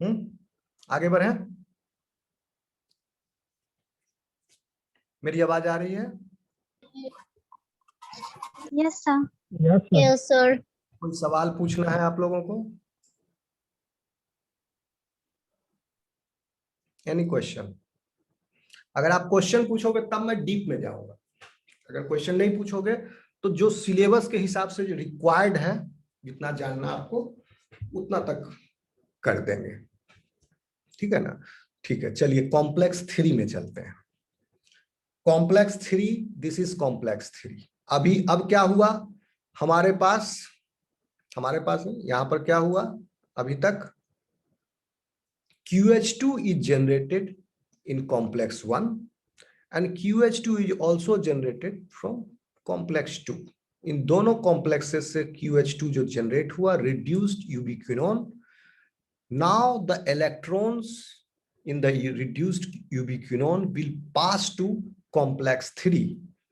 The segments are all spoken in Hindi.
आगे बढ़े। मेरी आवाज आ रही है? Yes sir. Yes sir. कोई सवाल पूछना है आप लोगों को? Any question? अगर आप क्वेश्चन पूछोगे तब मैं डीप में जाऊंगा, अगर क्वेश्चन नहीं पूछोगे तो जो सिलेबस के हिसाब से जो रिक्वायर्ड है, जितना जानना आपको उतना तक कर देंगे। ठीक है ना? ठीक है, चलिए कॉम्प्लेक्स 3 में चलते हैं। Complex 3, this is complex 3। अब क्या हुआ हमारे पास यहां पर क्या हुआ अभी तक? QH2 is generated in complex 1 and QH2 is also generated from complex 2. इन दोनों कॉम्प्लेक्सेस से QH2 जो जनरेट हुआ, reduced ubiquinone. Now the electrons in the reduced ubiquinone will pass to complex 3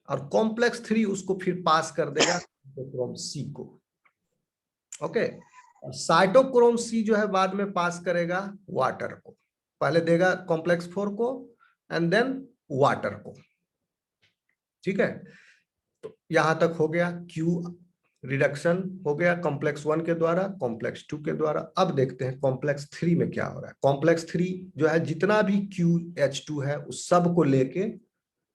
और complex 3 उसको फिर पास कर देगा साइटोक्रोम C को। ओके, साइटोक्रोम C जो है बाद में पास करेगा वाटर को, पहले देगा कॉम्प्लेक्स 4 को एंड देन वाटर को। ठीक है, तो यहां तक हो गया। Q रिडक्शन हो गया कॉम्प्लेक्स 1 के द्वारा, कॉम्प्लेक्स 2 के द्वारा। अब देखते हैं कॉम्प्लेक्स 3 में क्या हो रहा है। कॉम्प्लेक्स 3 जो है जितना भी QH2 है उस सब को लेके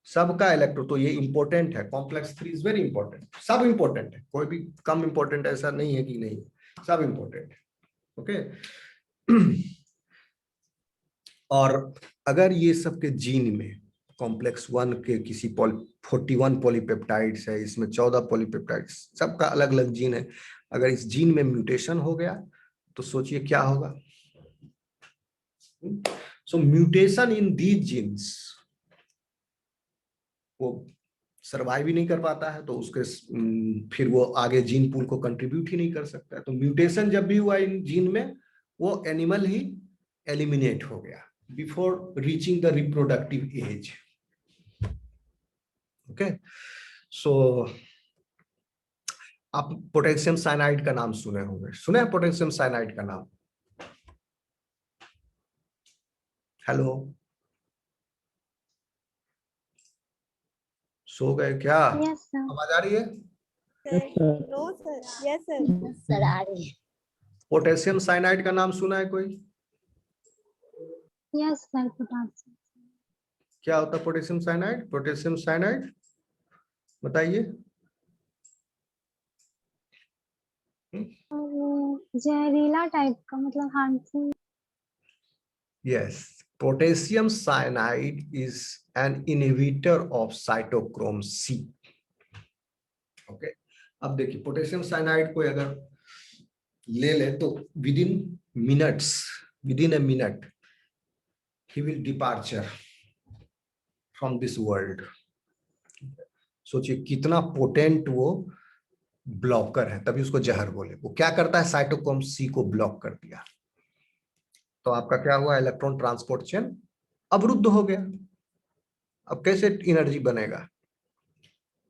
सबका इलेक्ट्रॉन, तो ये इंपॉर्टेंट है, कॉम्प्लेक्स 3 इज वेरी इंपॉर्टेंट, सब इंपॉर्टेंट है, कोई भी कम इंपॉर्टेंट ऐसा नहीं है कि नहीं, सब इंपॉर्टेंट है। ओके और अगर ये सब के जीन में कॉम्प्लेक्स 1 के किसी 41 पॉलीपेप्टाइड्स है, इसमें 14 पॉलीपेप्टाइड्स, सबका अलग अलग जीन है, अगर इस जीन में म्यूटेशन हो गया तो सोचिए क्या होगा। सो म्यूटेशन इन दीज जीन्स, वो सर्वाइव ही नहीं कर पाता है, तो उसके फिर वो आगे जीन पूल को कंट्रीब्यूट ही नहीं कर सकता है। तो म्यूटेशन जब भी हुआ इन जीन में, वो एनिमल ही एलिमिनेट हो गया before reaching the reproductive age. Okay, so आप पोटेशियम साइनाइड का नाम सुने होंगे, सुने हैं पोटेशियम साइनाइड का नाम? हेलो, सो गए क्या? Yes sir. आवाज आ रही है? No sir. Yes sir. Sir आ रही है। पोटेशियम साइनाइड का नाम सुना है कोई? Yes sir. पोटेशियम। क्या होता है पोटेशियम साइनाइड? पोटेशियम साइनाइड बताइए। जहरीला टाइप का, मतलब harmful. Yes, potassium cyanide is an inhibitor of cytochrome C. Okay, अब देखिए पोटेशियम साइनाइड को अगर ले ले तो with in a minute he will departure from this world. सोचिए कितना पोटेंट वो ब्लॉकर है, तभी उसको जहर बोले। वो क्या करता है, साइटोक्रोम सी को ब्लॉक कर दिया, तो आपका क्या हुआ, इलेक्ट्रॉन ट्रांसपोर्ट चेन अवरुद्ध हो गया। अब कैसे एनर्जी बनेगा?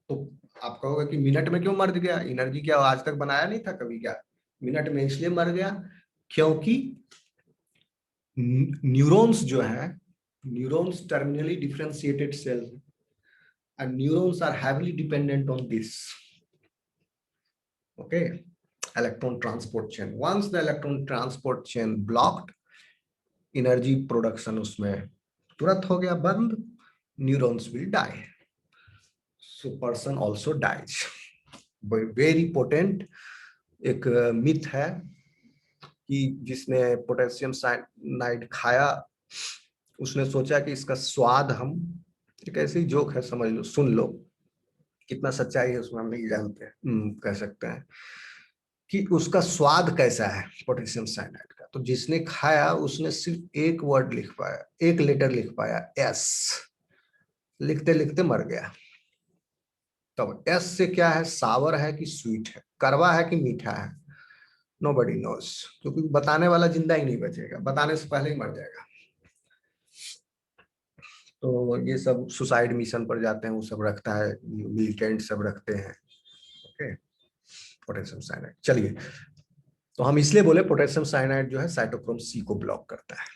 तो आप कहोगे कि मिनट में क्यों मर गया, एनर्जी क्या आज तक बनाया नहीं था कभी? क्या मिनट में इसलिए मर गया क्योंकि न्यूरॉन्स जो है, neurons terminally differentiated sales and neurons are heavily dependent on this. Okay, electron transport chain. Once the electron transport chain blocked, energy production उसमें तुरंत हो गया बंद, neurons will die, so person also dies. Very potent एक मिथ है कि जिसने पोटेशियम साइनाइड खाया उसने सोचा कि इसका स्वाद, हम एक ऐसी जोक है, समझ लो, सुन लो, कितना सच्चाई है उसमें हम नहीं जानते, कह सकते हैं कि उसका स्वाद कैसा है पोटेशियम साइनाइड का। तो जिसने खाया उसने सिर्फ एक वर्ड लिख पाया, एक लेटर लिख पाया, एस, लिखते लिखते मर गया। तब एस से क्या है, सावर है कि स्वीट है, कड़वा है कि मीठा है, नोबडी नोस, क्योंकि बताने वाला जिंदा ही नहीं बचेगा, बताने से पहले ही मर जाएगा। तो ये सब सुसाइड मिशन पर जाते हैं, वो सब रखता है, मिलिटेंट सब रखते हैं। Okay, potassium cyanide. चलिए तो हम इसलिए बोले पोटेशियम साइनाइड जो है साइटोक्रोम सी को ब्लॉक करता है।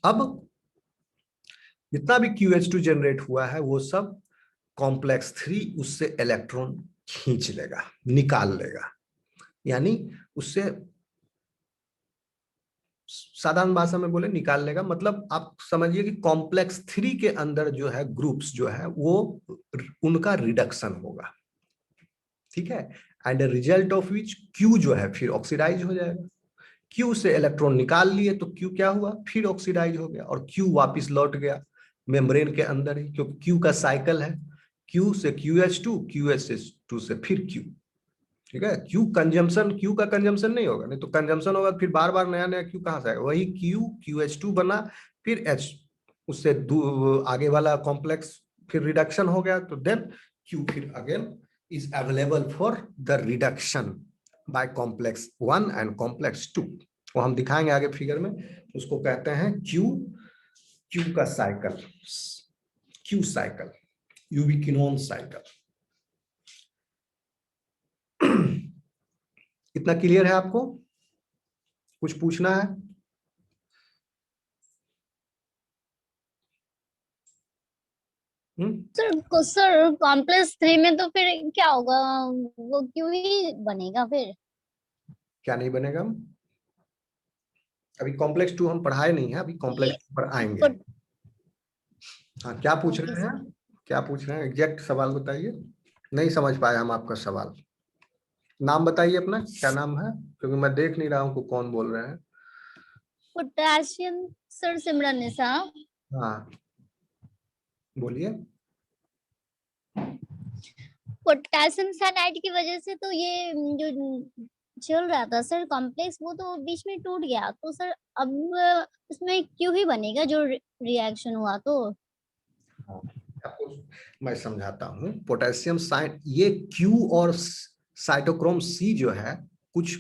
अब जितना भी QH2 जनरेट हुआ है वो सब कॉम्प्लेक्स 3 उससे इलेक्ट्रॉन खींच लेगा, निकाल लेगा। यानी उससे साधारण भाषा में बोले निकाल लेगा, मतलब आप समझिए कि कॉम्प्लेक्स 3 के अंदर जो है ग्रुप्स जो है वो उनका रिडक्शन होगा, ठीक है। And result of which Q जो है फिर ऑक्सीडाइज हो जाएगा। Q से इलेक्ट्रॉन निकाल लिए तो Q क्या हुआ, फिर ऑक्सीडाइज हो गया और Q वापस लौट गया मेम्ब्रेन के अंदर ही, क्योंकि Q का साइकिल है, Q से QH2, QH2 से फिर Q, ठीक है। Q का कंजम्पशन नहीं होगा, नहीं तो कंजम्पशन होगा फिर बार बार नया नया Q कहां से आएगा, वही QH2 बना फिर H, उससे आगे वाला कॉम्प्लेक्स फिर रिडक्शन हो गया, तो देन Q फिर again is available for the reduction by complex 1 and complex 2। वो हम दिखाएंगे आगे फिगर में। उसको कहते हैं Q का साइकिल, Q साइकिल, यूबिक्विनोन साइकिल। इतना क्लियर है आपको? कुछ पूछना है? सर कॉम्प्लेक्स 3 में तो फिर क्या होगा, वो क्यों ही बनेगा फिर? क्या नहीं बनेगा? अभी कॉम्प्लेक्स 2 हम पढ़ाए नहीं है, अभी कॉम्प्लेक्स 2 पर आएंगे। हाँ, क्या पूछ रहे हैं? क्या पूछ रहे हैं? एग्जैक्ट सवाल बताइए, नहीं समझ पाए हम आपका सवाल। नाम बताइए अपना, क्या नाम है, क्योंकि मैं देख नहीं रहा हूँ कौन बोल रहे हैं। पोटेशियम सर, सिमरन निशा। हाँ बोलिए। पोटेशियम साइनाइड की वजह से तो ये जो चल रहा था सर कॉम्प्लेक्स, वो तो बीच में टूट गया, तो सर अब उसमें क्यों ही बनेगा जो रिएक्शन हुआ तो। आपको मैं समझाता हूँ। पोटेशियम साइन, ये Q और साइटोक्रोम C जो है, कुछ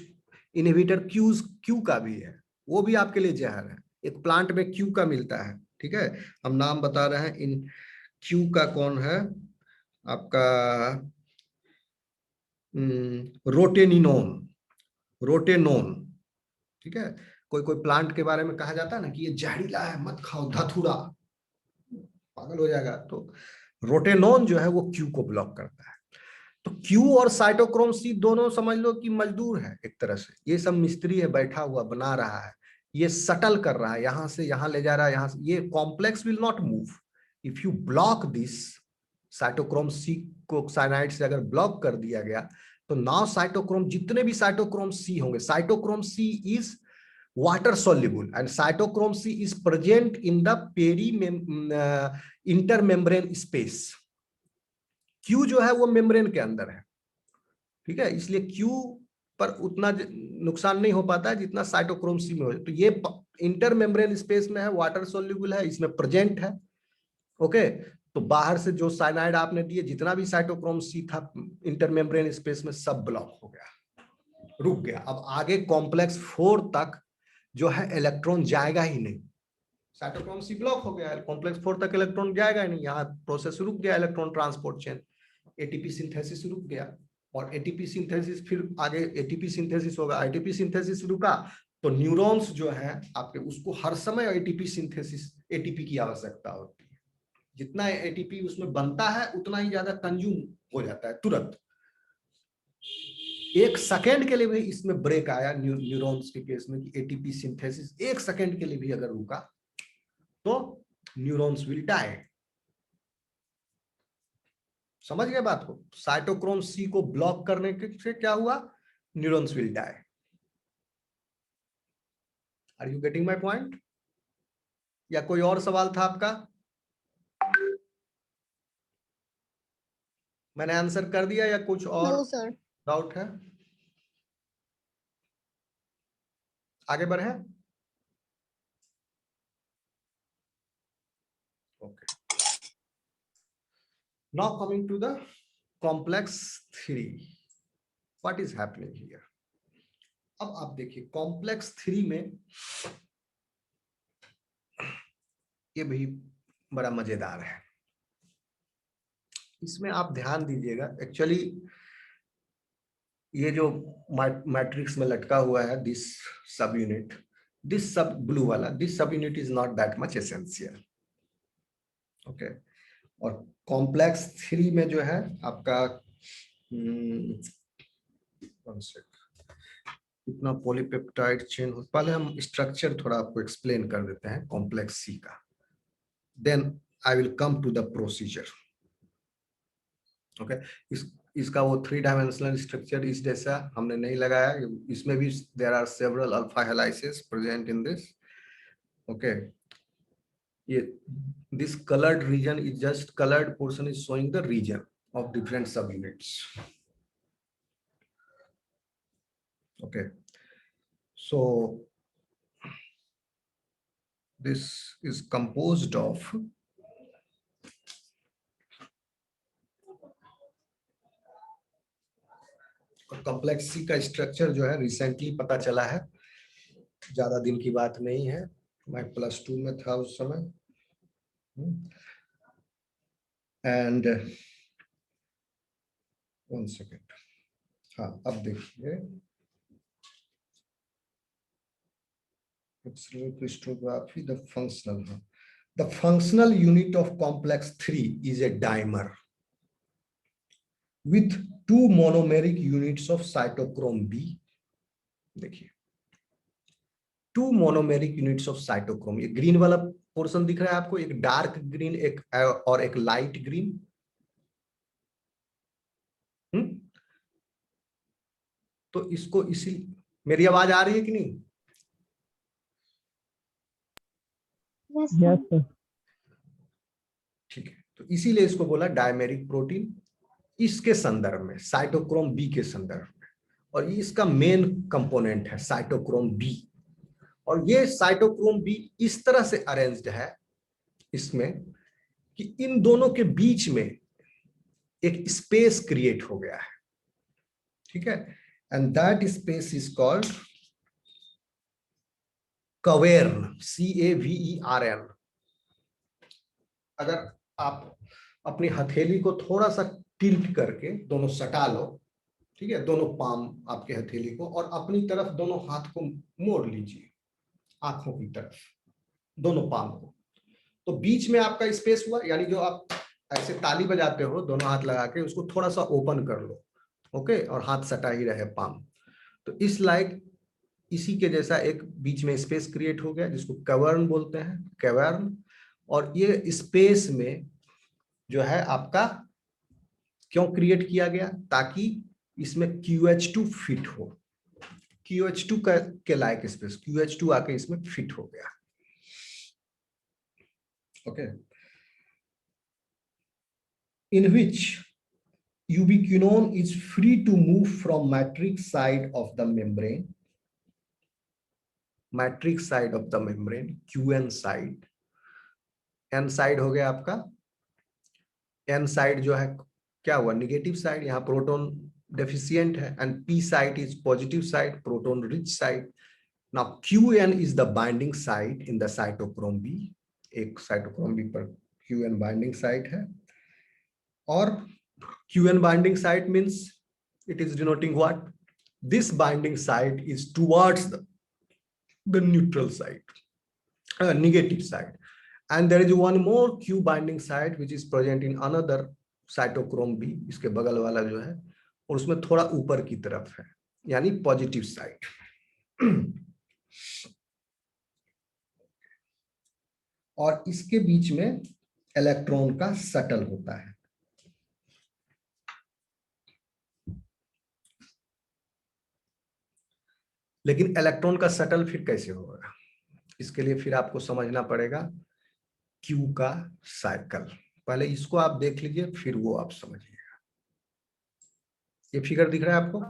इनहिबिटर Q का भी है, वो भी आपके लिए जहर है। एक प्लांट में Q का मिलता है, ठीक है। हम नाम बता रहे हैं इन Q का, कौन है आपका, रोटेनिनोन, रोटेनोन, ठीक है। कोई कोई प्लांट के बारे में कहा जाता है ना कि ये जहरीला है, मत खाओ, धतूरा, पागल हो जाएगा। तो रोटेनोन जो है वो Q को ब्लॉक करता है। तो Q और साइटोक्रोम C दोनों समझ लो कि मजदूर है एक तरह से, ये सब मिस्त्री है, बैठा हुआ बना रहा है, ये सटल कर रहा है, यहां से यहां ले जा रहा है, यहां से। ये complex will not move if you block this. Cytochrome C को साइनाइड से अगर ब्लॉक कर दिया गया तो नाउ साइटोक्रोम, जितने भी साइटोक्रोम C होंगे, cytochrome C is water soluble and cytochrome C is present in the intermembrane space। Q जो है वो मेम्ब्रेन के अंदर है, ठीक है, इसलिए Q पर उतना नुकसान नहीं हो पाता है जितना साइटोक्रोम C में हो। तो ये इंटर मेम्ब्रेन स्पेस में है, वाटर सोल्यूबल है, इसमें प्रेजेंट है, ओके। तो बाहर से जो साइनाइड आपने दिए, जितना भी साइटोक्रोम C था इंटर मेम्ब्रेन स्पेस में, सब ब्लॉक हो गया, रुक गया। अब आगे कॉम्प्लेक्स 4 तक जो है इलेक्ट्रॉन जाएगा ही नहीं, साइटोक्रोम C ब्लॉक हो गया, कॉम्प्लेक्स 4 तक इलेक्ट्रॉन जाएगा ही नहीं, यहाँ प्रोसेस रुक गया, electron transport chain, ATP synthesis रुक गया। और एटीपी सिंथेसिस, फिर आगे एटीपी सिंथेसिस होगा, एटीपी सिंथेसिस रुका तो न्यूरॉन्स जो है आपके, उसको हर समय एटीपी सिंथेसिस, एटीपी की आवश्यकता होती है। जितना एटीपी उसमें बनता है उतना ही ज्यादा कंज्यूम हो जाता है तुरंत। एक सेकेंड के लिए भी इसमें ब्रेक आया न्यूरॉन्स के केस में कि एटीपी सिंथेसिस एक सेकेंड के लिए भी अगर रुका तो न्यूरॉन्स विल डाई। समझ गए बात को? साइटोक्रोम C को ब्लॉक करने से क्या हुआ, neurons will die. Are you getting my point? या कोई और सवाल था आपका? मैंने आंसर कर दिया या कुछ और नो सर। डाउट है? आगे बढ़े? Okay, now coming to the complex 3, what is happening here. अब आप देखिए कॉम्प्लेक्स 3 में ये भी बड़ा मजेदार है। इसमें आप ध्यान दीजिएगा, एक्चुअली ये जो मैट्रिक्स में लटका हुआ है, दिस सब यूनिट, दिस सब ब्लू वाला, दिस सब unit is not that much essential. Okay, और कॉम्प्लेक्स 3 में जो है आपका कितना पॉलीपेप्टाइड चेन हो, पहले हम स्ट्रक्चर थोड़ा आपको एक्सप्लेन कर देते हैं कॉम्प्लेक्स सी का, then I will come to the procedure. Okay, इसका वो 3 डायमेंशनल स्ट्रक्चर इस जैसा हमने नहीं लगाया, इसमें भी there are several alpha helices present in this. Okay, ये this colored region is just colored portion is showing the region of different subunits. Okay, so this is composed of complex C का स्ट्रक्चर जो है रिसेंटली पता चला है, ज्यादा दिन की बात नहीं है, मैं +2 में था उस समय। एंड 1 सेकेंड, हाँ अब देखिए, crystallography, the functional unit of complex 3 is a dimer with 2 monomeric units of cytochrome B। देखिए 2 monomeric units of cytochrome, ये ग्रीन वाला पोर्शन दिख रहा है आपको, एक डार्क ग्रीन एक और एक लाइट ग्रीन। तो इसको इसी, मेरी आवाज आ रही है कि नहीं? Yes sir. ठीक है, तो इसीलिए इसको बोला डायमेरिक प्रोटीन, इसके संदर्भ में साइटोक्रोम बी के संदर्भ में, और ये इसका मेन कंपोनेंट है साइटोक्रोम बी। और ये साइटोक्रोम बी इस तरह से अरेंज्ड है इसमें कि इन दोनों के बीच में एक स्पेस क्रिएट हो गया है, ठीक है, and that space is called cavern, CAVERN। अगर आप अपनी हथेली को थोड़ा सा टिल्ट करके दोनों सटा लो, ठीक है, दोनों पाम आपके हथेली को, और अपनी तरफ दोनों हाथ को मोड़ लीजिए, आंखों की तरफ दोनों पाम को, तो बीच में आपका स्पेस हुआ, यानी जो आप ऐसे ताली बजाते हो दोनों हाथ लगा के, उसको थोड़ा सा ओपन कर लो, ओके, और हाथ सटा ही रहे पाम, तो इस लाइक इसी के जैसा एक बीच में स्पेस क्रिएट हो गया जिसको कैवर्न बोलते हैं, कैवर्न। और ये स्पेस में जो है आपका क्यों क्रिएट किया गया, ताकि इसमें QH2 फिट हो, QH2 के लायक स्पेस, QH2 आके इसमें फिट हो गया। Okay, in which ubiquinone is free to move from matrix side of the membrane, matrix side of the membrane, QN side, N side हो गया आपका, N साइड जो है क्या हुआ, निगेटिव साइड, यहाँ प्रोटॉन डेफिशिएंट है, and P side is positive side, proton rich side. Now QN is the binding side in the cytochrome B, एक साइटोक्रोम B पर QN बाइंडिंग साइट है, और QN binding site means it is denoting what, this binding site is towards the neutral side, negative side, and there is one more Q binding site which is present in another cytochrome B, इसके बगल वाला जो है, और उसमें थोड़ा ऊपर की तरफ है, यानी पॉजिटिव साइड। और इसके बीच में इलेक्ट्रॉन का शटल होता है। लेकिन इलेक्ट्रॉन का शटल फिर कैसे होगा, इसके लिए फिर आपको समझना पड़ेगा क्यू का साइकिल। पहले इसको आप देख लीजिए, फिर वो आप समझिएगा। ये फिगर दिख रहा है आपको,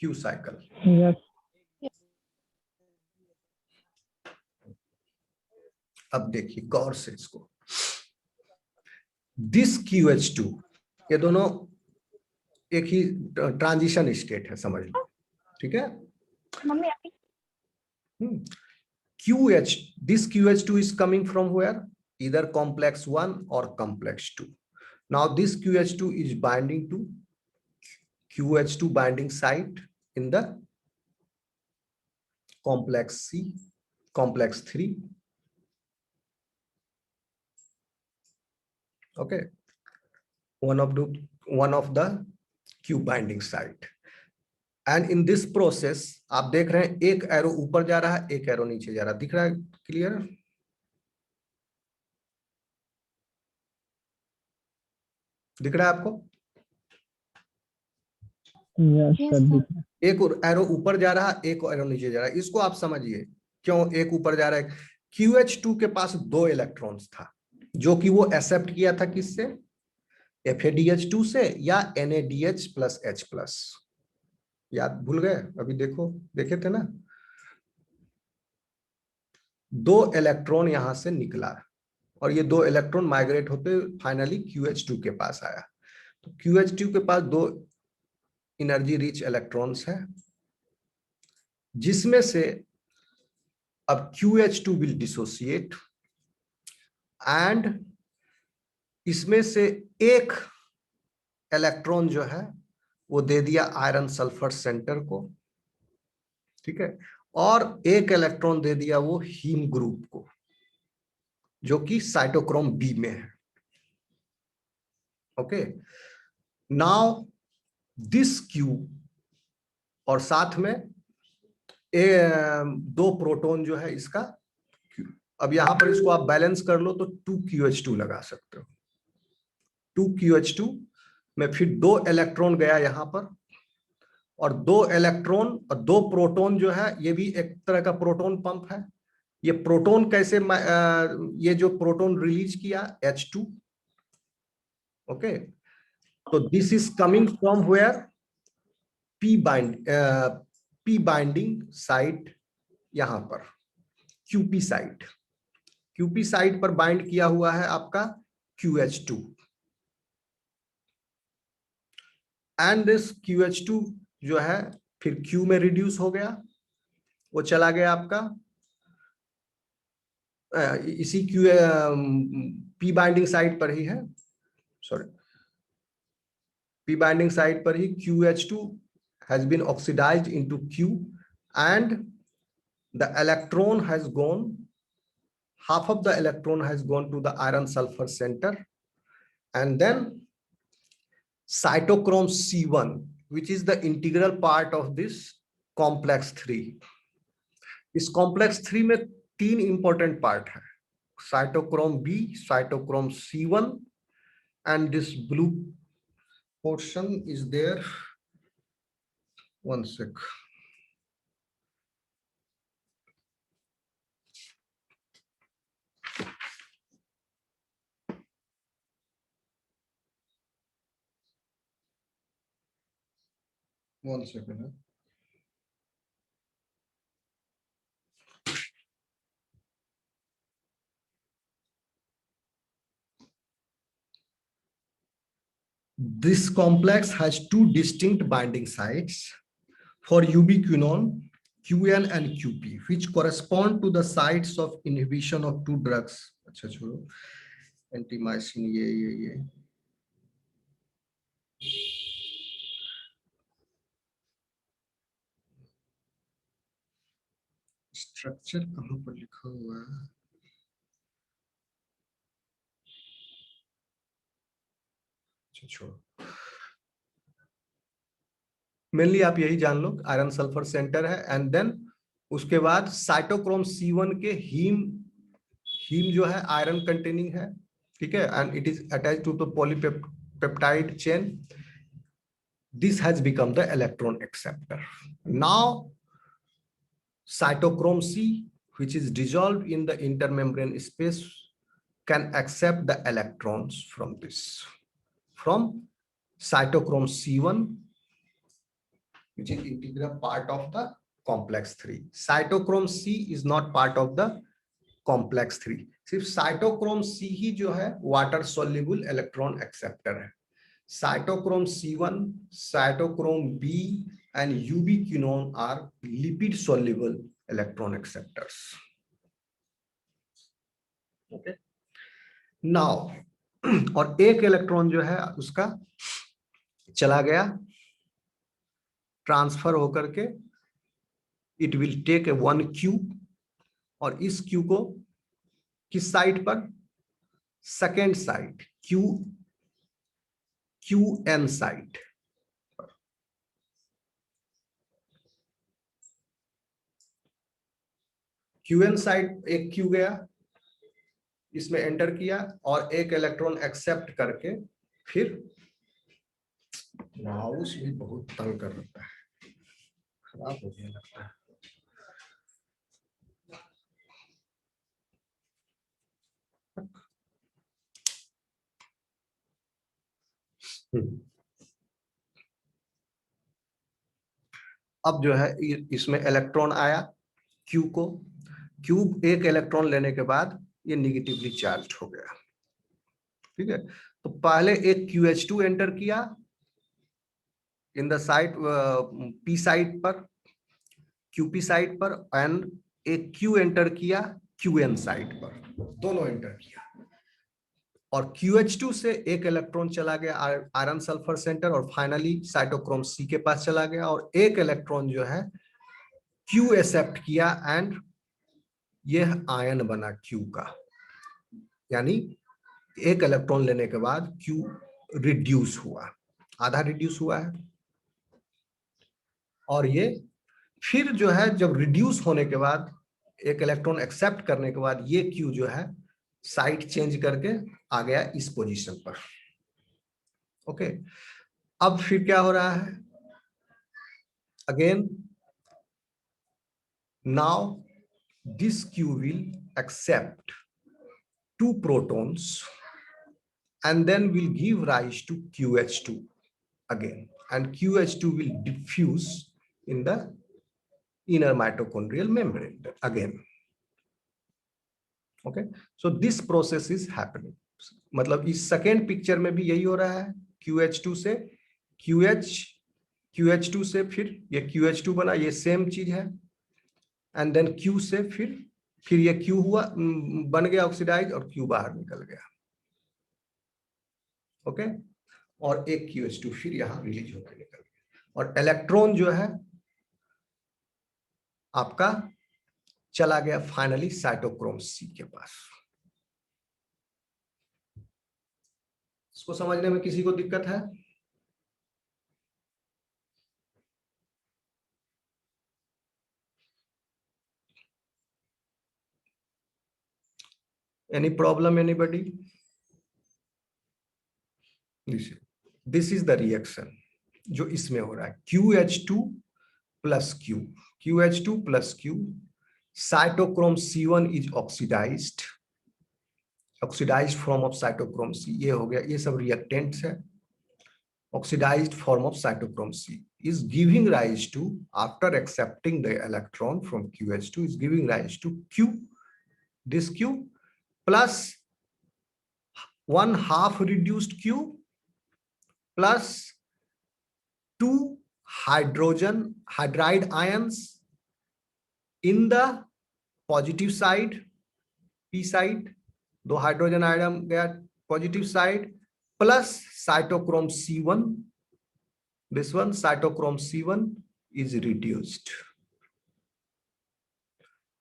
क्यू साइकिल। अब देखिए गौर से इसको, दिस QH2, ये दोनों एक ही ट्रांजिशन स्टेट है, समझ लो, ठीक है। this QH2 is coming from where, either complex 1 or complex 2। Now this QH2 is binding to QH2 binding site in the complex C, complex 3. Okay, one of the Q binding site. And in this process आप देख रहे हैं एक एरो ऊपर जा रहा है, एक एरो नीचे जा रहा है, दिख रहा है क्लियर? दिख रहा है आपको? Yes, sir. एक एरो ऊपर जा रहा है, एक एरो नीचे जा रहा है। इसको आप समझिए क्यों एक ऊपर जा रहा है। QH2 के पास 2 इलेक्ट्रॉन्स था जो कि वो एक्सेप्ट किया था किससे, FADH2 से या NADH प्लस H प्लस। याद भूल गए? अभी देखो, देखे थे ना, 2 इलेक्ट्रॉन यहां से निकला और ये 2 इलेक्ट्रॉन माइग्रेट होते फाइनली QH2 के पास आया। तो QH2 के पास 2 एनर्जी रिच इलेक्ट्रॉन्स है, जिसमें से अब QH2 विल डिसोसिएट एंड इसमें से एक इलेक्ट्रॉन जो है वो दे दिया आयरन सल्फर सेंटर को, ठीक है, और एक इलेक्ट्रॉन दे दिया वो हीम ग्रुप को जो कि साइटोक्रोम बी में है। ओके, नाउ दिस Q और साथ में 2 प्रोटॉन जो है इसका, अब यहां पर इसको आप बैलेंस कर लो तो 2QH2 लगा सकते हो। 2QH2 में फिर 2 इलेक्ट्रॉन गया यहां पर और 2 इलेक्ट्रॉन और 2 प्रोटॉन जो है ये भी एक तरह का प्रोटॉन पंप है। ये प्रोटॉन कैसे ये जो प्रोटॉन रिलीज किया H2, ओके, तो this is coming from where P binding site, यहां पर QP साइट, QP साइट पर बाइंड किया हुआ है आपका QH2 एंड दिस QH2 जो है फिर Q में रिड्यूस हो गया, वो चला गया आपका इसी P बाइंडिंग साइट पर ही है, सॉरी, P बाइंडिंग साइट पर ही QH2 has been oxidized into Q and the electron has gone, half of the electron has gone to the iron sulfur center, and then cytochrome C1, which is the integral part of this complex 3. इस complex 3 में 3 important part है, cytochrome B, cytochrome C1, and this blue portion is there. One sec. One second. This complex has 2 distinct binding sites for ubiquinone, QN and QP, which correspond to the sites of inhibition of 2 drugs. अच्छा छोड़ो, एंटीमाइसिन ये स्ट्रक्चर कहाँ पर लिखा हुआ है? अच्छा छोड़ो, मेनली आप यही जान लो, आयरन सल्फर सेंटर है एंड देन उसके बाद साइटोक्रोम C1 के हीम जो है आयरन कंटेनिंग है, ठीक है, and it is attached to the polypeptide chain. This has become the electron acceptor. Now cytochrome C, which is dissolved in the intermembrane space, can accept the electrons from this, from cytochrome C1, which is integral part of the complex 3. Cytochrome C is not part of the complex 3. सिर्फ cytochrome C ही जो है water soluble electron acceptor है. Cytochrome C1, cytochrome B, and ubiquinone are lipid soluble electron acceptors. Okay. Now, और एक इलेक्ट्रॉन जो है उसका चला गया ट्रांसफर होकर के, it will take a 1 Q, और इस क्यू को किस साइड पर, second side, Q N side. Q N side एक क्यू गया, इसमें एंटर किया और एक इलेक्ट्रॉन एक्सेप्ट करके, फिर माउस भी बहुत तंग कर रहा है, खराब हो गया लगता है। अब जो है इसमें इलेक्ट्रॉन आया क्यूब एक इलेक्ट्रॉन लेने के बाद ये निगेटिवली चार्ज हो गया, ठीक है। तो पहले एक QH2 एंटर किया in the side P side पर, QP साइड पर, एंड एक Q एंटर किया QN साइड पर, दोनों एंटर किया, और QH2 से एक इलेक्ट्रॉन चला गया आयरन सल्फर सेंटर, और फाइनली साइटोक्रोम C के पास चला गया, और एक इलेक्ट्रॉन जो है Q एक्सेप्ट किया, एंड यह आयन बना Q का, यानी एक इलेक्ट्रॉन लेने के बाद Q रिड्यूस हुआ, आधा रिड्यूस हुआ है। और ये फिर जो है जब रिड्यूस होने के बाद, एक इलेक्ट्रॉन एक्सेप्ट करने के बाद, ये Q जो है साइड चेंज करके आ गया इस पोजीशन पर। ओके, अब फिर क्या हो रहा है, again now this Q will accept 2 protons and then will give rise to QH2 again, and QH2 will diffuse in the inner mitochondrial membrane again. Okay, so this process is happening. मतलब इस सेकेंड पिक्चर में भी यही हो रहा है, QH2 से QH2 से फिर ये QH2 बना, ये सेम चीज है, एंड देन Q से फिर ये Q हुआ, बन गया ऑक्सीडाइज, और Q बाहर निकल गया। ओके, और एक QH2 फिर यहां रिलीज होकर निकल गया, और इलेक्ट्रॉन जो है आपका चला गया फाइनली साइटोक्रोम C के पास। इसको समझने में किसी को दिक्कत है? Any problem, anybody? This is the reaction जो इसमें हो रहा है, QH2 plus Q, QH2 plus Q, cytochrome C1 is oxidized form of cytochrome C, ये हो गया, ये सब reactants है। Oxidized form of cytochrome C is giving rise to, after accepting the electron from QH2, is giving rise to Q, this Q plus 1/2 reduced Q plus 2 hydride ions in the positive side, P side, 2 hydrogen ion गया positive side, plus cytochrome C1, this one cytochrome C1 is reduced,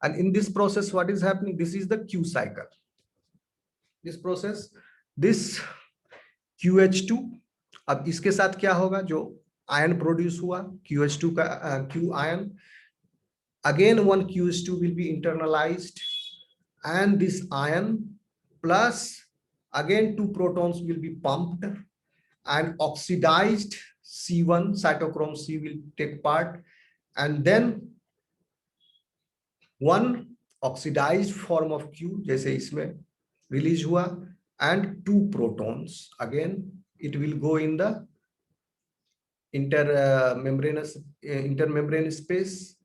and in this process what is happening, this is the Q cycle, this process, this QH2, अब इसके साथ क्या होगा, जो आयन प्रोड्यूस हुआ QH2 का Q ion, again one QH2 will be internalized, and this ion plus again 2 protons will be pumped, and oxidized C1 cytochrome C will take part, and then one oxidized form of Q जैसे इसमें रिलीज हुआ, and 2 protons again it will go in the intermembrane space,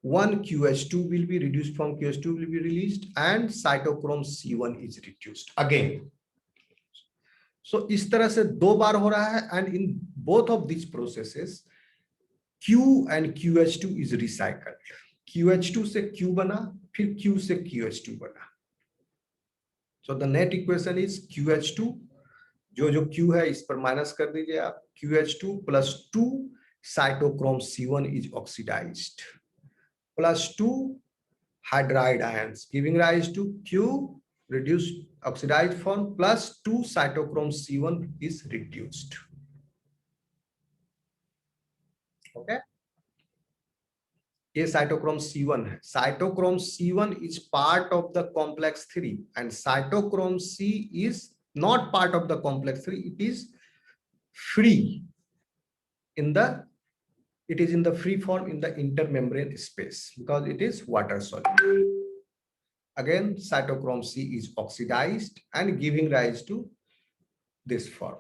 one QH2 will be reduced from QH2 will be released, and cytochrome C1 is reduced again. So इस तरह से 2 बार हो रहा है, and in both of these processes Q and QH2 is recycled. QH2 से Q बना, फिर Q से QH2 बना. So the net equation is QH2 जो Q है इस पर माइनस कर दीजिए आप, QH2 plus 2 cytochrome C1 is oxidised plus 2 hydride ions giving rise to Q reduced oxidized form plus 2 cytochrome C1 is reduced. Okay, ये cytochrome C1 है. Cytochrome C1 is part of the complex 3 and cytochrome C is not part of the complex 3. It is free in the free form in the intermembrane space because it is water soluble. Again, cytochrome C is oxidized and giving rise to this form.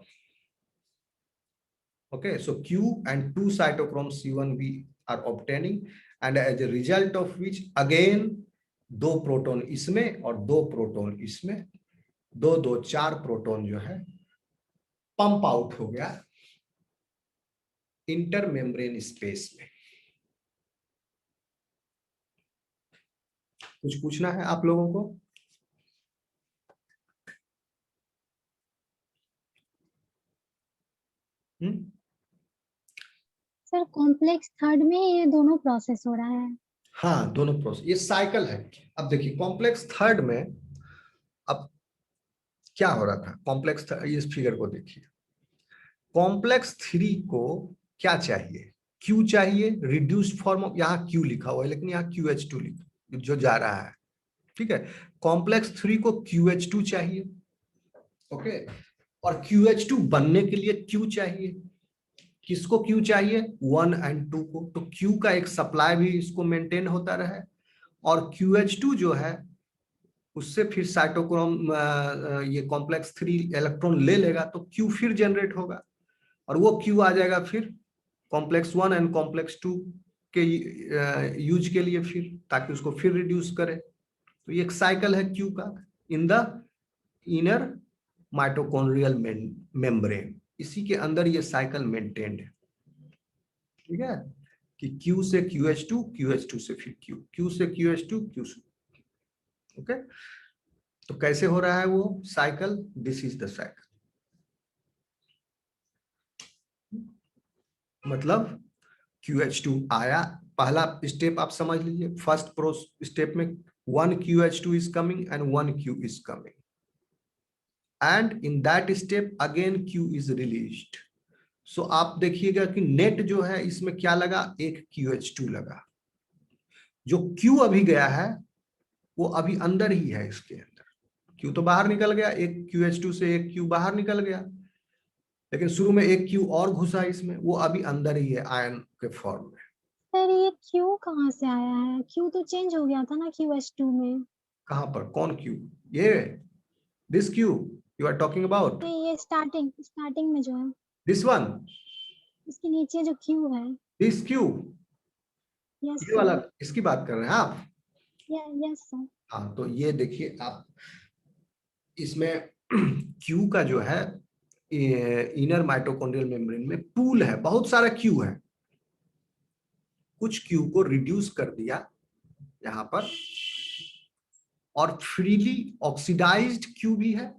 Okay, so Q and 2 cytochrome C1 we are obtaining, and as a result of which again 2 proton इसमें और 2 प्रोटॉन इसमें, 4 प्रोटॉन जो है पंप आउट हो गया इंटरमेम्ब्रेन स्पेस में. कुछ पूछना है आप लोगों को? सर कॉम्प्लेक्स थर्ड में ये दोनों प्रोसेस हो रहा है. हाँ, दोनों प्रोसेस, ये साइकिल है. अब देखिए कॉम्प्लेक्स थर्ड में अब क्या हो रहा था. कॉम्प्लेक्स थर्ड, इस फिगर को देखिए. कॉम्प्लेक्स 3 को क्या चाहिए? Q चाहिए, रिड्यूस्ड फॉर्म ऑफ, यहाँ Q लिखा हुआ है लेकिन यहाँ QH2 लिखा जो जा रहा है. ठीक है, कॉम्प्लेक्स 3 को QH2 चाहिए. ओके, और QH2 बनने के लिए Q चाहिए. किसको Q चाहिए? 1 और 2 को. तो Q का एक सप्लाई भी इसको मेंटेन होता रहे, और QH2 जो है उससे फिर साइटोक्रोम ये कॉम्प्लेक्स 3 इलेक्ट्रॉन ले लेगा तो Q फिर जनरेट होगा, और वो Q आ जाएगा फिर कॉम्प्लेक्स 1 एंड कॉम्प्लेक्स 2 के यूज के लिए फिर, ताकि उसको फिर रिड्यूस करे. तो ये एक साइकिल है Q का in the inner mitochondrial membrane. इसी के अंदर ये साइकिल मेंटेन्ड है. ठीक है, कि Q से QH2, QH2 से फिर Q से QH2, Q से. ओके, तो कैसे हो रहा है वो cycle? This is the cycle. मतलब QH2 आया, पहला स्टेप आप समझ लीजिए. फर्स्ट स्टेप में 1 QH2 is coming and 1 Q is coming, and in that step again Q is released. So आप देखिएगा कि नेट जो है इसमें क्या लगा? एक QH2 लगा. जो Q अभी गया है वो अभी अंदर ही है. इसके अंदर Q तो बाहर निकल गया, एक QH2 से एक Q बाहर निकल गया, लेकिन शुरू में एक Q और घुसा इसमें, वो अभी अंदर ही है आयन के फॉर्म में. सर ये Q कहाँ से आया है? Q तो चेंज हो गया था ना QH2 में. कहाँ पर? कौन Q? ये this Q you are talking about? नहीं, ये स्टार्टिंग में जो है, this one, इसके नीचे जो Q है. this Q, यस ये वाला, इसकी बात कर रहे हैं आप? Yes sir. हाँ, तो ये देखिए आप, इसमें Q का जो है इनर माइटोकॉन्ड्रियल मेम्ब्रेन में पूल है, बहुत सारा Q है. कुछ Q को रिड्यूस कर दिया यहाँ पर, और फ्रीली ऑक्सीडाइज्ड Q भी है,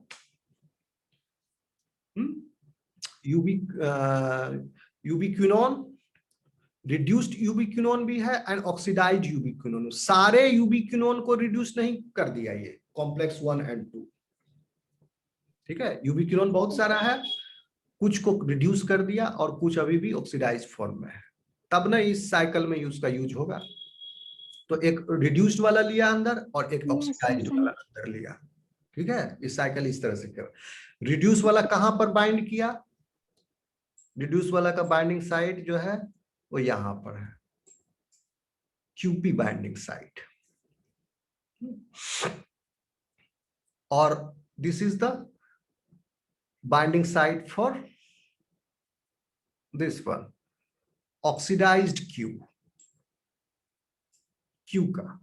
यूबिक्विनोन, रिड्यूस्ड यूबिक्विनोन भी है, एंड ऑक्सीडाइज्ड यूबिक्विनोन. सारे यूबिक्विनोन को रिड्यूस नहीं कर दिया ये कॉम्प्लेक्स 1 और 2. ठीक है, यूबिक्विनोन बहुत सारा है, कुछ को रिड्यूस कर दिया और कुछ अभी भी ऑक्सीडाइज्ड फॉर्म में है. तब ना इस साइकिल में उसका यूज होगा. तो एक रिड्यूस्ड वाला लिया अंदर और एक ऑक्सीडाइज्ड वाला अंदर लिया. ठीक है, इस साइकिल इस तरह से कर. रिड्यूस वाला कहां पर बाइंड किया? रिड्यूस वाला का बाइंडिंग साइट जो है वो यहां पर है, QP बाइंडिंग साइट. और this is the binding site for this one, oxidised Q का.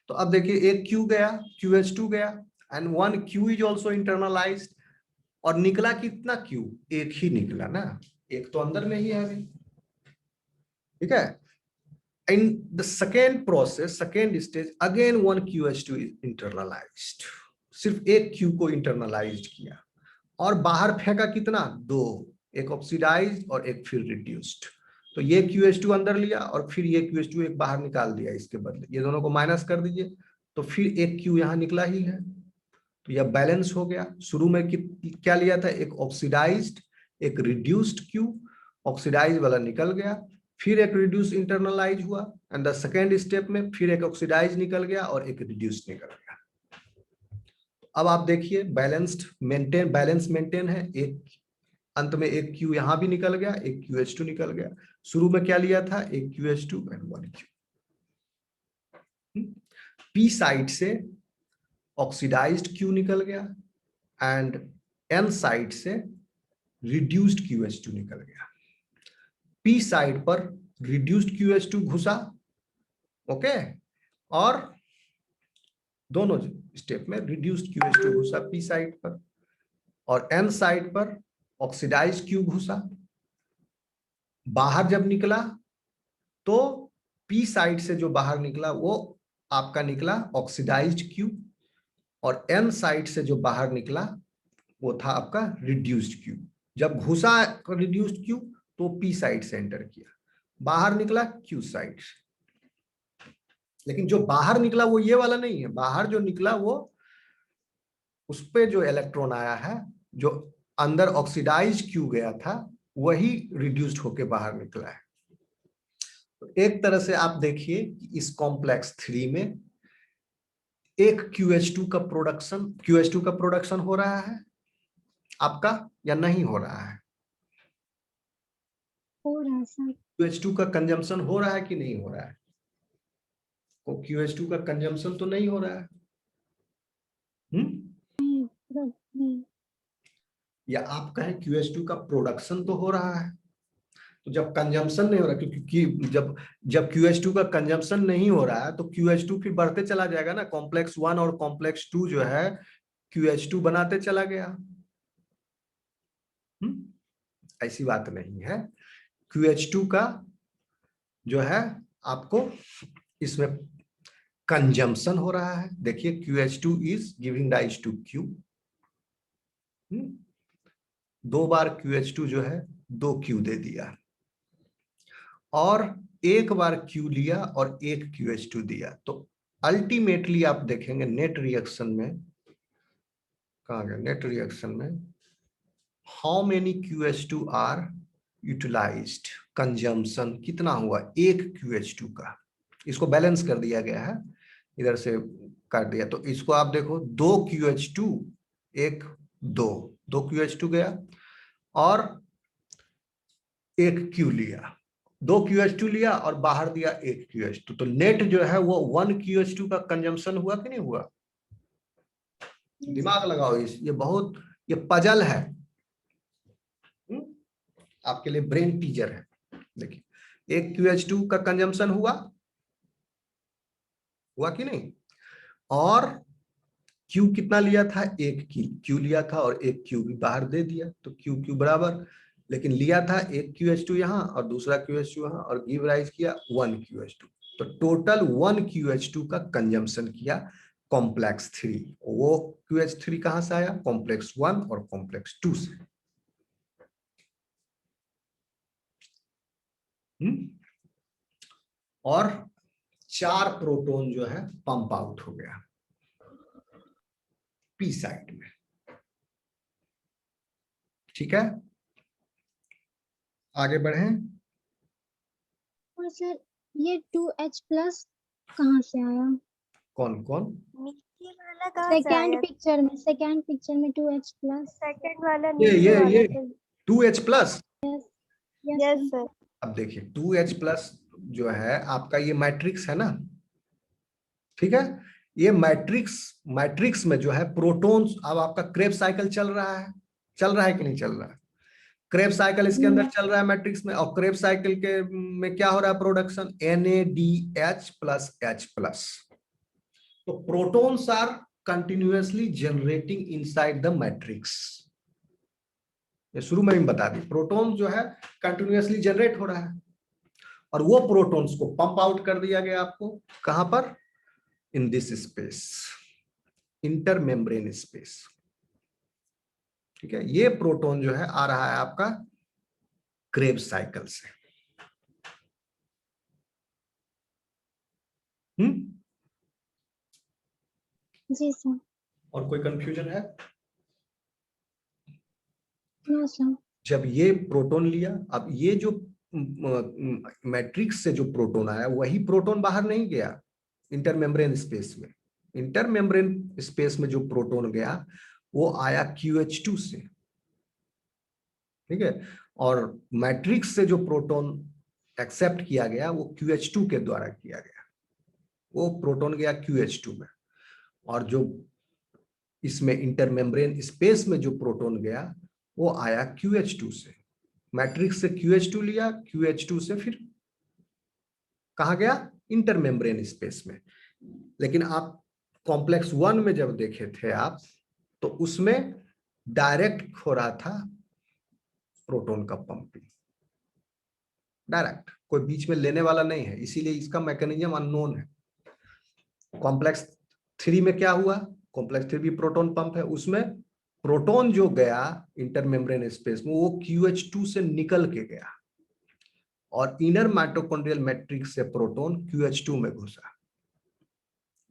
तो अब देखिए एक Q गया, QH2 गया, and 1 Q is also internalised. और निकला कितना Q? एक ही निकला ना, एक तो अंदर में ही है अभी. ठीक है, in the second process, second stage, again 1 QH2 is internalised. सिर्फ एक Q को इंटरनलाइज्ड किया, और बाहर फेंका कितना, 2, एक ऑक्सीडाइज और एक फिर रिड्यूस्ड। तो ये QH2 अंदर लिया और फिर ये QH2 एक बाहर निकाल दिया इसके बदले, ये दोनों को माइनस कर दीजिए तो फिर एक Q यहाँ निकला ही है, तो यह बैलेंस हो गया। शुरू में क्या लिया था, एक ऑक्सीडाइज्ड एक रिड्यूस्ड Q, ऑक्सीडाइज वाला निकल गया, फिर एक रिड्यूस इंटरनलाइज हुआ एंड द सेकेंड स्टेप में फिर एक ऑक्सीडाइज निकल गया और एक रिड्यूस निकल गया। अब आप देखिए बैलेंस मेंटेन है, एक अंत में एक Q यहां भी निकल गया, एक QH2 निकल गया। शुरू में क्या लिया था, एक QH2 and 1 Q। P side से ऑक्सीडाइज्ड Q निकल गया एंड N साइड से रिड्यूस्ड QH2 निकल गया। P साइड पर रिड्यूस्ड QH2 घुसा, ओके, और दोनों स्टेप में रिड्यूस्ड QH2 घुसा P साइड पर, और N साइड पर ऑक्सीडाइज्ड Q घुसा। बाहर जब निकला तो P साइड से जो बाहर निकला वो आपका निकला ऑक्सीडाइज्ड Q, और N साइड से जो बाहर निकला वो था आपका रिड्यूस्ड Q। जब घुसा रिड्यूस्ड Q तो P साइड से एंटर किया, बाहर निकला Q साइड। लेकिन जो बाहर निकला वो ये वाला नहीं है, बाहर जो निकला वो उस पे जो इलेक्ट्रॉन आया है, जो अंदर ऑक्सीडाइज Q गया था वही रिड्यूस्ड होके बाहर निकला है। तो एक तरह से आप देखिए कि इस कॉम्प्लेक्स 3 में एक QH2 का प्रोडक्शन हो रहा है आपका या नहीं हो रहा है? हो रहा है सर। QH2 का कंजम्पशन हो रहा है कि नहीं हो रहा है? तो QH2 का कंजम्पशन तो नहीं हो रहा है। नहीं। या आप कहें QH2 का प्रोडक्शन तो हो रहा है। तो जब कंजम्पशन नहीं हो रहा, क्योंकि जब QH2 का कंजम्पशन नहीं हो रहा है तो QH2 फिर बढ़ते चला जाएगा ना, कॉम्प्लेक्स 1 और कॉम्प्लेक्स 2 जो है QH2 बनाते चला गया। ऐसी बात नहीं है, QH2 का जो है आपको इसमें कंजम्पशन हो रहा है। देखिए QH2 is giving rise to Q, 2 बार QH2 जो है 2 Q दे दिया, और एक बार Q लिया और एक QH2 दिया। तो अल्टीमेटली आप देखेंगे नेट रिएक्शन में, कहाँ गया नेट रिएक्शन में, how many QH2 are utilised, consumption कितना हुआ, एक QH2 का। इसको बैलेंस कर दिया गया है, इधर से कर दिया। तो इसको आप देखो 2 QH2 एक 2 QH2 गया और एक Q लिया, 2 QH2 लिया और बाहर दिया एक QH2। तो नेट जो है वो 1 QH2 का कंजम्पशन हुआ कि नहीं हुआ? दिमाग लगाओ, ये पजल है, आपके लिए ब्रेन टीजर है। देखिए एक QH2 का कंजम्पशन हुआ कि नहीं, और Q कितना लिया था, एक Q लिया था और एक Q भी बाहर दे दिया, तो Q बराबर, लेकिन लिया था एक QH2 यहाँ और दूसरा QH2 यहाँ, और गिव राइज किया 1 QH2। तो टोटल 1 QH2 का कंजम्पशन किया कॉम्प्लेक्स 3। वो QH3 कहां से आया, कॉम्प्लेक्स 1 और कॉम्प्लेक्स 2 से। और 4 प्रोटॉन जो है पंप आउट हो गया P साइड में। ठीक है, आगे बढ़े। और सर ये 2H प्लस कहाँ से आया? कौन कौन? नीचे वाला कहाँ से सेकेंड आया? पिक्चर में 2H प्लस। सेकंड वाला ये नीचे वाला तो 2H प्लस। Yes sir. अब देखिए 2H प्लस जो है आपका ये मैट्रिक्स है ना, ठीक है। ये मैट्रिक्स में जो है प्रोटॉन्स, अब आपका क्रेब साइकिल चल रहा है कि नहीं चल रहा है? क्रेब साइकिल इसके अंदर चल रहा है मैट्रिक्स में, और क्रेब साइकिल के में क्या हो रहा है, production NADH plus H plus. तो protons are continuously generating inside the matrix. ये शुरू में ही बता दी, प्रोटॉन जो है कंटिन्यूअसली जनरेट हो रहा है, और वो प्रोटॉन्स को पंप आउट कर दिया गया आपको कहां पर, in this space, intermembrane space. ठीक है, ये प्रोटॉन जो है आ रहा है आपका क्रेब्स साइकिल से। जी सर। और कोई कंफ्यूजन है? No sir. जब ये प्रोटॉन लिया, अब ये जो मैट्रिक्स से जो प्रोटॉन आया वही प्रोटॉन बाहर नहीं गया इंटरमेम्ब्रेन स्पेस में। इंटरमेम्ब्रेन स्पेस में जो प्रोटॉन गया वो आया QH2 से, ठीक है। और मैट्रिक्स से जो प्रोटॉन एक्सेप्ट किया गया वो QH2 के द्वारा किया गया, वो प्रोटॉन गया QH2 में। और जो इसमें इंटरमेम्ब्रेन स्पेस में जो प्रोटॉन गया वो आया QH2 से। मैट्रिक्स से QH2 लिया, QH2 से फिर कहा गया इंटरमेम्ब्रेन स्पेस में। लेकिन आप कॉम्प्लेक्स 1 में जब देखे थे आप, तो उसमें डायरेक्ट हो रहा था प्रोटॉन का पंपिंग, डायरेक्ट, कोई बीच में लेने वाला नहीं है, इसीलिए इसका मैकेनिज्म अननोन है। कॉम्प्लेक्स 3 में क्या हुआ, कॉम्प्लेक्स 3 भी प्रोटॉन पंप है, उसमें प्रोटॉन जो गया इंटरमेम्ब्रेन स्पेस में वो QH2 से निकल के गया और इनर माइटोकॉन्ड्रियल मैट्रिक्स से प्रोटॉन QH2 में घुसा।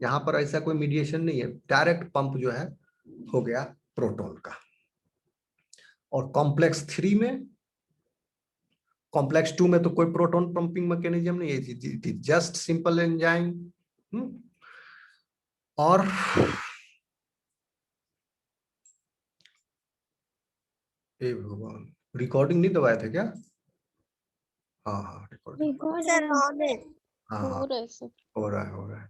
यहां पर ऐसा कोई मीडिएशन नहीं है, डायरेक्ट पंप जो है हो गया प्रोटॉन का। और कॉम्प्लेक्स 3 में, कॉम्प्लेक्स 2 में तो कोई प्रोटॉन पंपिंग मैकेनिज्म नहीं है, जस्ट सिंपल एंजाइम। और ए भगवान, रिकॉर्डिंग नहीं दबाए थे क्या? हाँ हाँ रिकॉर्डिंग, रिकॉर्ड सर है। ऑन है। हाँ हाँ हो रहा है।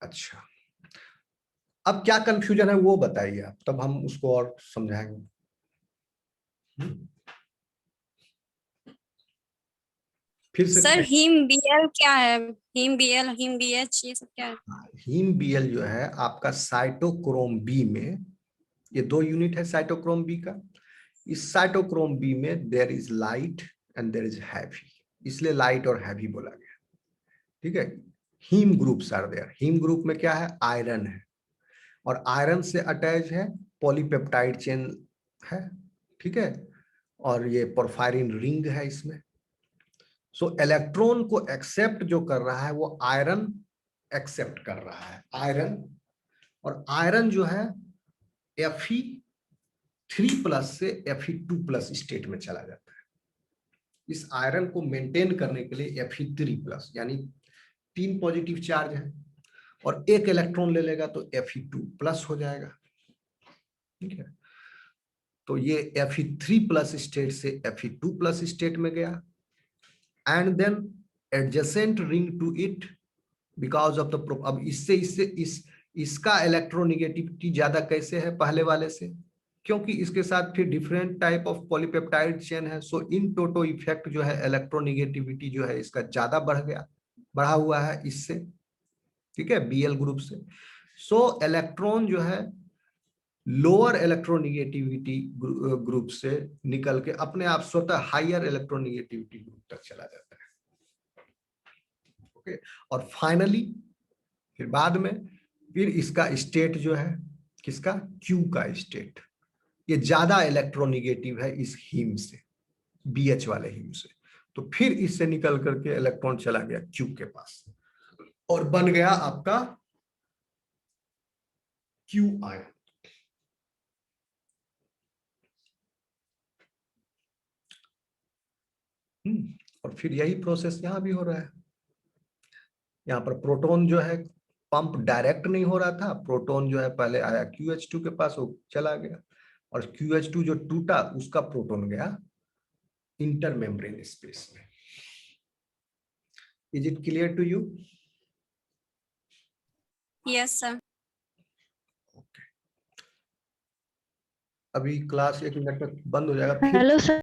अच्छा, अब क्या कंफ्यूजन है वो बताइए आप, तब हम उसको और समझाएंगे। फिर से सर हीम बीएल क्या है? हीम बीएल, हीम बीएच, ये सब क्या है? हीम बीएल जो है आपका साइटोक्रोम बी में, ये 2 यूनिट है साइटोक्रोम बी का। इस साइटोक्रोम बी में there is light and there is heavy, इसलिए लाइट और हैवी बोला गया, ठीक है। Heme groups are there, heme group में क्या है, आयरन है, और आयरन से अटैच है पॉलीपेप्टाइड चेन है, ठीक है। और ये पोरफायरिन रिंग है इसमें। सो इलेक्ट्रॉन को एक्सेप्ट जो कर रहा है वो आयरन एक्सेप्ट कर रहा है, आयरन। और आयरन जो है Fe3+ से Fe2+ स्टेट में चला जाता है। इस आयरन को मेंटेन करने के लिए Fe3+ यानी 3 पॉजिटिव चार्ज है, और 1 इलेक्ट्रॉन ले लेगा तो Fe2+ हो जाएगा, ठीक है। तो ये Fe3+ स्टेट से Fe2+ स्टेट में गया, and then adjacent ring to it because of the, अब इसका इलेक्ट्रोनिगेटिविटी ज्यादा कैसे है पहले वाले से, क्योंकि इसके साथ फिर different type of polypeptide chain है। सो इन टोटो इफेक्ट जो है इलेक्ट्रोनिगेटिविटी जो है इसका ज्यादा बढ़ा हुआ है इससे, ठीक है, Bl ग्रुप से। सो इलेक्ट्रॉन जो है लोअर इलेक्ट्रोनिगेटिविटी ग्रुप से निकल के अपने आप स्वतः हायर इलेक्ट्रोनिगेटिविटी ग्रुप तक चला जाता है, ओके। और फाइनली फिर बाद में फिर इसका स्टेट जो है किसका, Q का स्टेट, ये ज्यादा इलेक्ट्रोनिगेटिव है इस हीम से, BH वाले हीम से। तो फिर इससे निकल करके इलेक्ट्रॉन चला गया Q के पास और बन गया आपका Q आयन। और फिर यही प्रोसेस यहां भी हो रहा है। यहाँ पर प्रोटॉन जो है पंप डायरेक्ट नहीं हो रहा था, प्रोटॉन जो है पहले आया QH2 के पास, वो चला गया, और QH2 जो टूटा उसका प्रोटॉन गया इंटरमेम्ब्रेन स्पेस में। Is it clear to you? Yes sir. अभी क्लास 1 मिनट में बंद हो जाएगा, फिर हेलो सर।